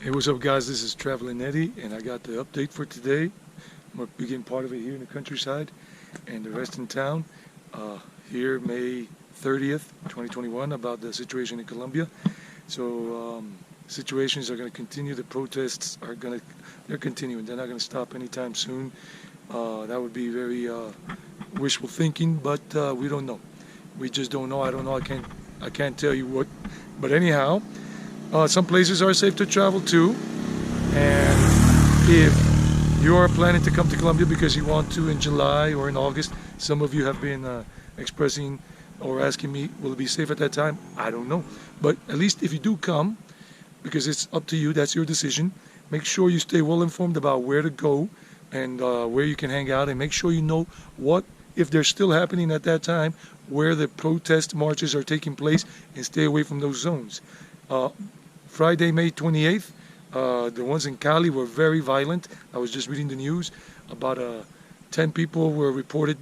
Hey, what's up guys, this is Traveling Eddie and I got the update for today. I'm going to begin part of it here in the countryside and the rest in town here May 30th 2021 about the situation in Colombia. So situations are going to continue, the protests are they're continuing, they're not going to stop anytime soon. That would be very wishful thinking, but we don't know. We just don't know. I don't know, I can't tell you what, but anyhow, some places are safe to travel to, and if you are planning to come to Colombia because you want to in July or in August, some of you have been expressing or asking me, will it be safe at that time? I don't know, but at least if you do come, because it's up to you, that's your decision, make sure you stay well informed about where to go and where you can hang out, and make sure you know what, if they're still happening at that time, where the protest marches are taking place, and stay away from those zones. Friday, May 28th, the ones in Cali were very violent. I was just reading the news. About 10 people were reported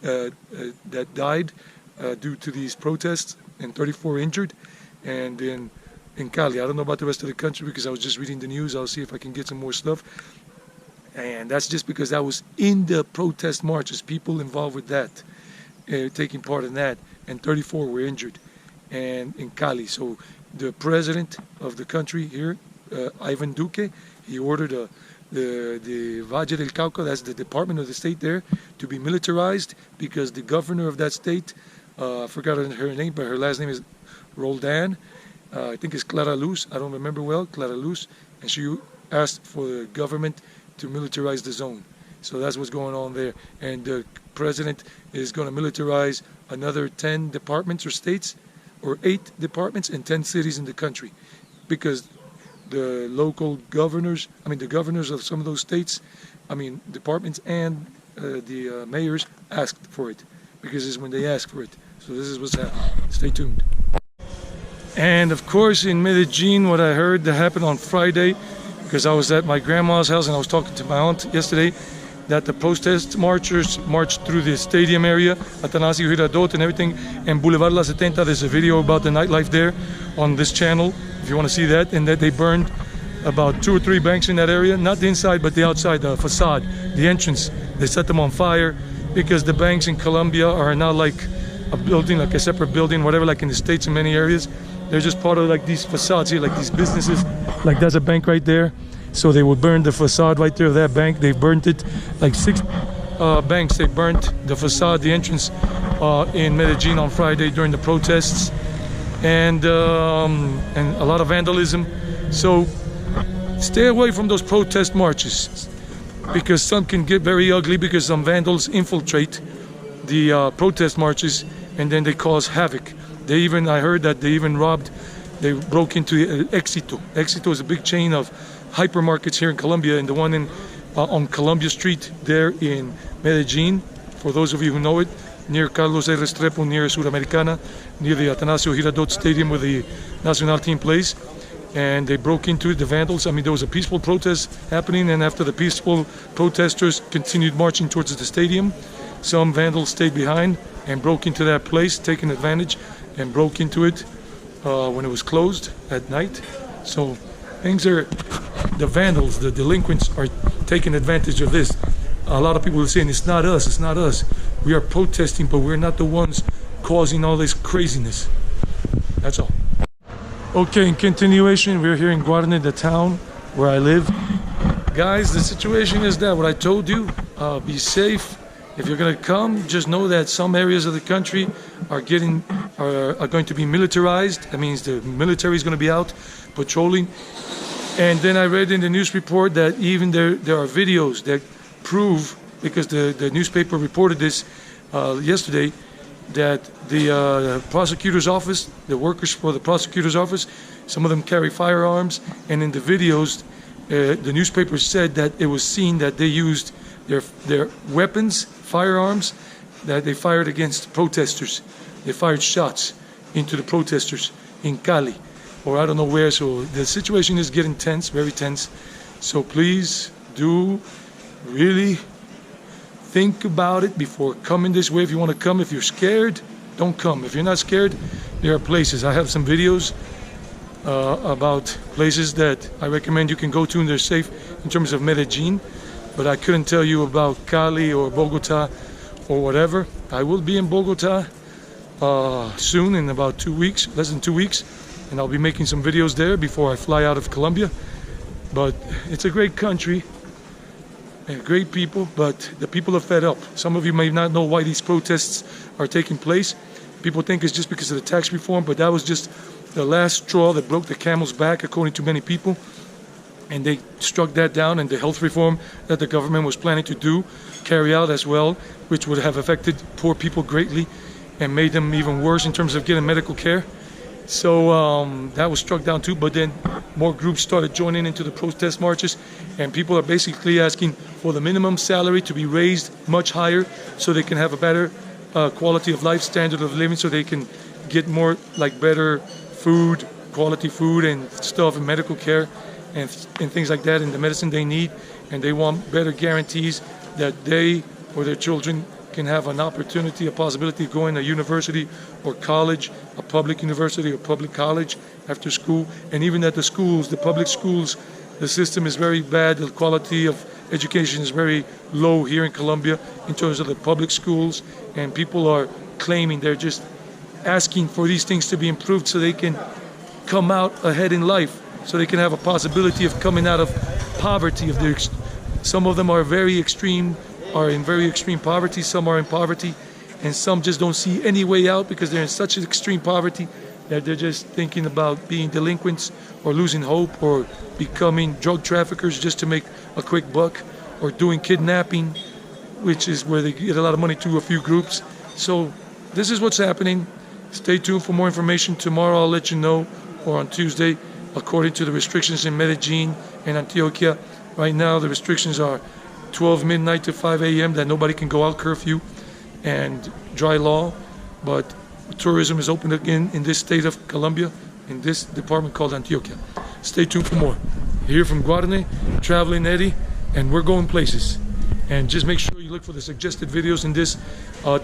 that died due to these protests, and 34 injured. And then in Cali, I don't know about the rest of the country because I was just reading the news. I'll see if I can get some more stuff. And that's just because that was in the protest marches, people involved with that, taking part in that, and 34 were injured, and in Cali. So the president of the country here, Ivan Duque, he ordered the Valle del Cauca, that's the department of the state there, to be militarized because the governor of that state, I forgot her name, but her last name is Roldan, I think it's Clara Luz, I don't remember well, Clara Luz, and she asked for the government to militarize the zone. So that's what's going on there. And the president is going to militarize another 10 departments or states, or 8 departments in 10 cities in the country, because the local governors, the governors of some of those states, departments, and the mayors asked for it, because it's when they ask for it. So this is what's happening. Stay tuned. And of course in Medellin, what I heard that happened on Friday, because I was at my grandma's house and I was talking to my aunt yesterday, that the protest marchers marched through the stadium area, Atanasio Girardot and everything, and Boulevard La 70. There's a video about the nightlife there on this channel, if you want to see that, and that they burned about 2 or 3 banks in that area, not the inside, but the outside, the facade, the entrance. They set them on fire because the banks in Colombia are not like a building, like a separate building, whatever, like in the States in many areas. They're just part of like these facades here, like these businesses, like there's a bank right there. So they would burn the facade right there of that bank. They burnt it, like 6 banks. They burnt the facade, the entrance in Medellin on Friday during the protests, and a lot of vandalism. So stay away from those protest marches, because some can get very ugly, because some vandals infiltrate the protest marches and then they cause havoc. I heard that they broke into Éxito. Éxito is a big chain of hypermarkets here in Colombia, and the one on Columbia Street there in Medellin, for those of you who know it, near Carlos R. Restrepo, near Suramericana, near the Atanasio Girardot Stadium where the national team plays. And they broke into it, the vandals. There was a peaceful protest happening, and after the peaceful protesters continued marching towards the stadium, some vandals stayed behind and broke into that place, taking advantage, and broke into it when it was closed at night. So the vandals, the delinquents are taking advantage of this. A lot of people are saying, it's not us, it's not us. We are protesting, but we're not the ones causing all this craziness. That's all. Okay, in continuation, we're here in Guarne, the town where I live. Guys, the situation is that what I told you, be safe. If you're gonna come, just know that some areas of the country are going to be militarized. That means the military is gonna be out patrolling. And then I read in the news report that even there are videos that prove, because the newspaper reported this yesterday, that the prosecutor's office, the workers for the prosecutor's office, some of them carry firearms, and in the videos, the newspaper said that it was seen that they used their weapons, firearms, that they fired against protesters. They fired shots into the protesters in Cali, or I don't know where. So the situation is getting tense, very tense. So please do really think about it before coming this way. If you want to come, if you're scared, don't come. If you're not scared, there are places. I have some videos about places that I recommend you can go to and they're safe in terms of Medellin, but I couldn't tell you about Cali or Bogota or whatever. I will be in Bogota soon, in about 2 weeks, less than 2 weeks, and I'll be making some videos there before I fly out of Colombia. But it's a great country and great people, but the people are fed up. Some of you may not know why these protests are taking place. People think it's just because of the tax reform, but that was just the last straw that broke the camel's back, according to many people. And they struck that down, and the health reform that the government was planning to carry out as well, which would have affected poor people greatly and made them even worse in terms of getting medical care. So that was struck down too, but then more groups started joining into the protest marches, and people are basically asking for the minimum salary to be raised much higher so they can have a better quality of life, standard of living, so they can get more, like, better food, quality food and stuff, and medical care and things like that, and the medicine they need. And they want better guarantees that they or their children can have an opportunity, a possibility of going to university or college, a public university or public college after school. And even at the schools, the public schools, the system is very bad. The quality of education is very low here in Colombia in terms of the public schools, and people are claiming, they're just asking for these things to be improved so they can come out ahead in life, so they can have a possibility of coming out of poverty. Some of them are in very extreme poverty, some are in poverty, and some just don't see any way out because they're in such extreme poverty that they're just thinking about being delinquents or losing hope or becoming drug traffickers just to make a quick buck, or doing kidnapping, which is where they get a lot of money to a few groups. So this is what's happening. Stay tuned for more information. Tomorrow I'll let you know, or on Tuesday, according to the restrictions in Medellin and Antioquia. Right now the restrictions are 12 midnight to 5 a.m. that nobody can go out, curfew and dry law. But tourism is open again in this state of Colombia, in this department called Antioquia. Stay tuned for more. Here from Guarne, Traveling Eddie, and we're going places. And just make sure you look for the suggested videos in this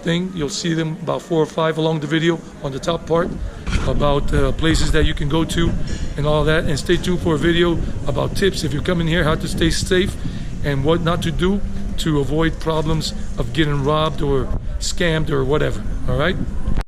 thing. You'll see them about 4 or 5 along the video on the top part about places that you can go to and all that. And stay tuned for a video about tips if you're coming here, how to stay safe and what not to do to avoid problems of getting robbed or scammed or whatever. All right?